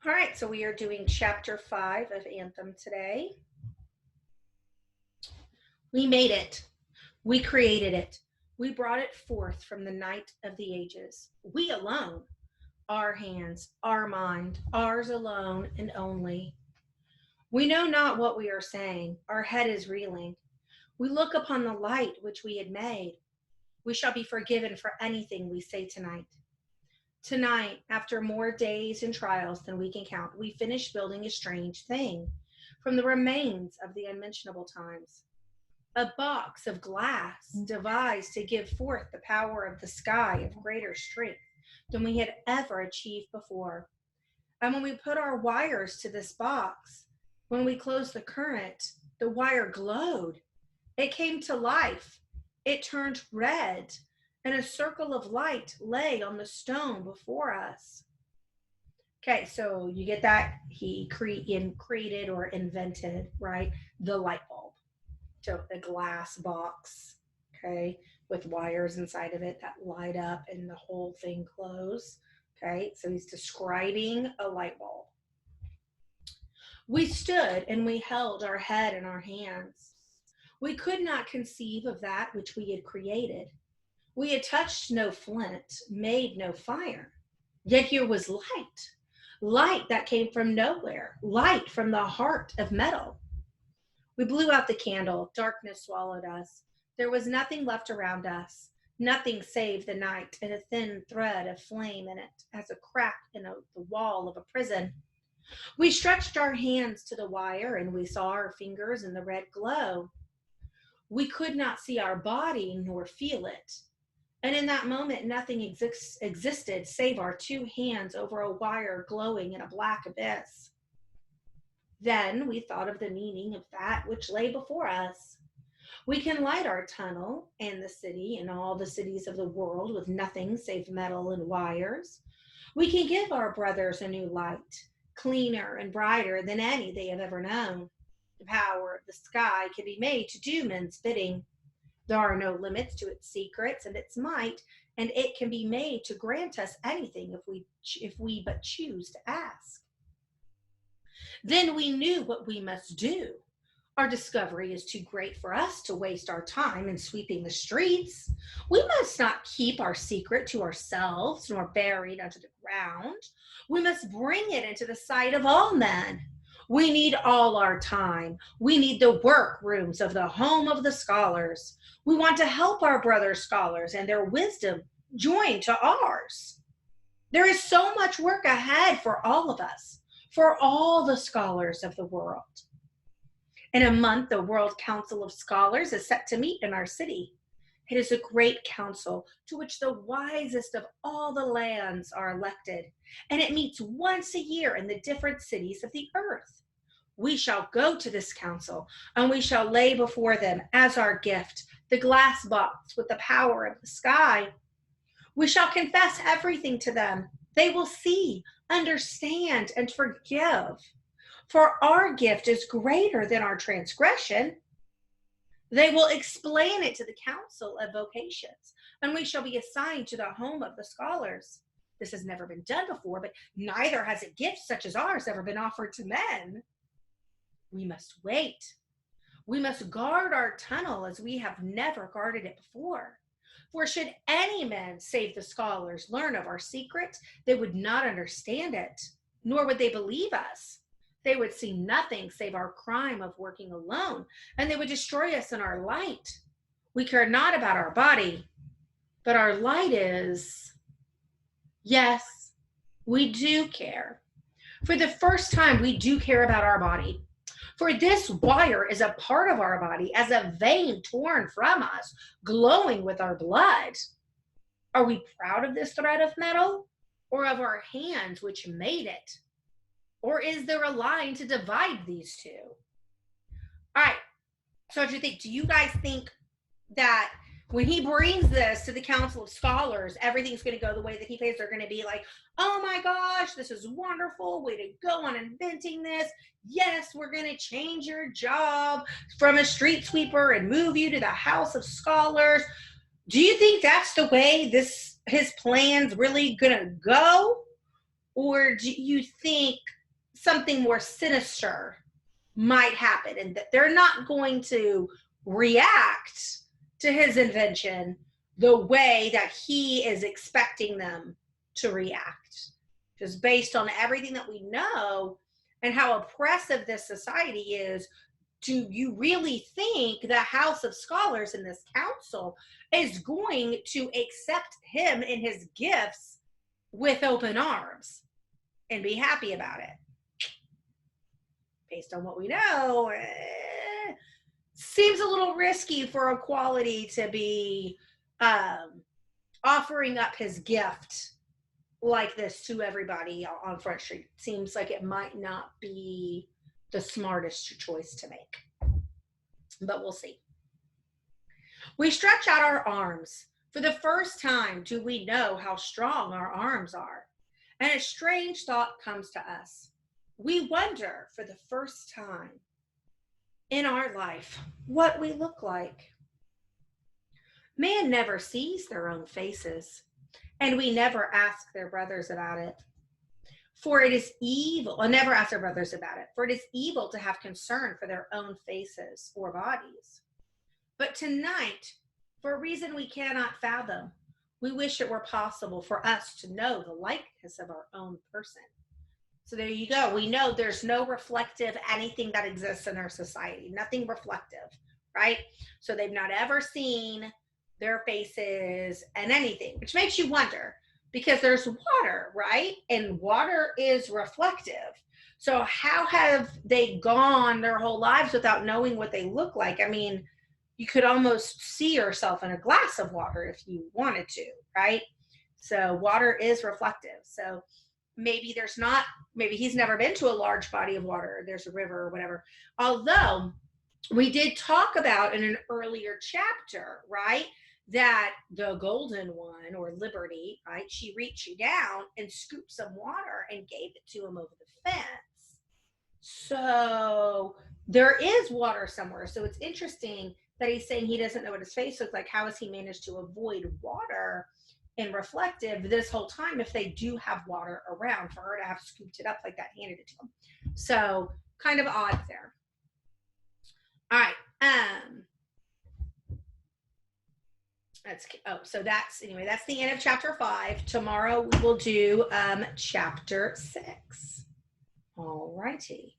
All right, so we are doing chapter 5 of Anthem today. We made it. We created it. We brought it forth from the night of the ages. We alone, our hands, our mind, ours alone and only. We know not what we are saying. Our head is reeling. We look upon the light which we had made. We shall be forgiven for anything we say tonight. Tonight, after more days and trials than we can count, we finish building a strange thing from the remains of the unmentionable times. A box of glass devised to give forth the power of the sky of greater strength than we had ever achieved before. And when we put our wires to this box, when we closed the current, the wire glowed. It came to life. It turned red, and a circle of light lay on the stone before us. Okay, so you get that? He created or invented, right, the light bulb. So a glass box, okay, with wires inside of it that light up and the whole thing glows. Okay, so he's describing a light bulb. We stood and we held our head in our hands. We could not conceive of that which we had created. We had touched no flint, made no fire. Yet here was light, light that came from nowhere, light from the heart of metal. We blew out the candle. Darkness swallowed us. There was nothing left around us, nothing save the night and a thin thread of flame in it as a crack in the wall of a prison. We stretched our hands to the wire and we saw our fingers in the red glow. We could not see our body nor feel it. And in that moment, nothing existed save our two hands over a wire glowing in a black abyss. Then we thought of the meaning of that which lay before us. We can light our tunnel and the city and all the cities of the world with nothing save metal and wires. We can give our brothers a new light, cleaner and brighter than any they have ever known. The power of the sky can be made to do men's bidding. There are no limits to its secrets and its might, and it can be made to grant us anything if we but choose to ask. Then we knew what we must do. Our discovery is too great for us to waste our time in sweeping the streets. We must not keep our secret to ourselves, nor bury it under the ground. We must bring it into the sight of all men. We need all our time. We need the workrooms of the home of the scholars. We want to help our brother scholars and their wisdom join to ours. There is so much work ahead for all of us, for all the scholars of the world. In a month, the World Council of Scholars is set to meet in our city. It is a great council to which the wisest of all the lands are elected, and it meets once a year in the different cities of the earth. We shall go to this council, and we shall lay before them as our gift the glass box with the power of the sky. We shall confess everything to them. They will see, understand, and forgive. For our gift is greater than our transgression. They will explain it to the council of vocations, and we shall be assigned to the home of the scholars. This has never been done before, but neither has a gift such as ours ever been offered to men. We must wait. We must guard our tunnel as we have never guarded it before. For should any men save the scholars learn of our secret, they would not understand it, nor would they believe us. They would see nothing save our crime of working alone, and they would destroy us in our light. We care not about our body, but our light is. Yes, we do care. For the first time, we do care about our body. For this wire is a part of our body, as a vein torn from us, glowing with our blood. Are we proud of this thread of metal, or of our hands which made it? Or is there a line to divide these two? All right, so what do you think? Do you guys think that when he brings this to the Council of Scholars, everything's going to go the way that he thinks? They're going to be like, oh my gosh, this is wonderful. Way to go on inventing this. Yes, we're going to change your job from a street sweeper and move you to the House of Scholars. Do you think that's the way his plan's really going to go? Or do you think something more sinister might happen, and that they're not going to react to his invention the way that he is expecting them to react. Just based on everything that we know and how oppressive this society is, do you really think the House of Scholars in this council is going to accept him and his gifts with open arms and be happy about it? Based on what we know, seems a little risky for equality to be offering up his gift like this to everybody on Front Street. Seems like it might not be the smartest choice to make, but we'll see. We stretch out our arms. For the first time, do we know how strong our arms are? And a strange thought comes to us. We wonder for the first time in our life what we look like. Man never sees their own faces, and we never ask their brothers about it. For it is evil, or never ask their brothers about it, for it is evil to have concern for their own faces or bodies. But tonight, for a reason we cannot fathom, we wish it were possible for us to know the likeness of our own person. So there you go. We know there's no reflective anything that exists in our society, nothing reflective, right? So they've not ever seen their faces and anything, which makes you wonder, because there's water, right? And water is reflective. So how have they gone their whole lives without knowing what they look like? I mean, you could almost see yourself in a glass of water if you wanted to, right? So water is reflective. So maybe he's never been to a large body of water. There's a river or whatever. Although we did talk about in an earlier chapter, right, that the golden one, or Liberty, right, she reached down and scooped some water and gave it to him over the fence. So there is water somewhere. So it's interesting that he's saying he doesn't know what his face looks like. How has he managed to avoid water and reflective this whole time if they do have water around, for her to have scooped it up like that, handed it to him? So kind of odd there. All right. So that's the end of chapter 5. Tomorrow we will do chapter 6. All righty.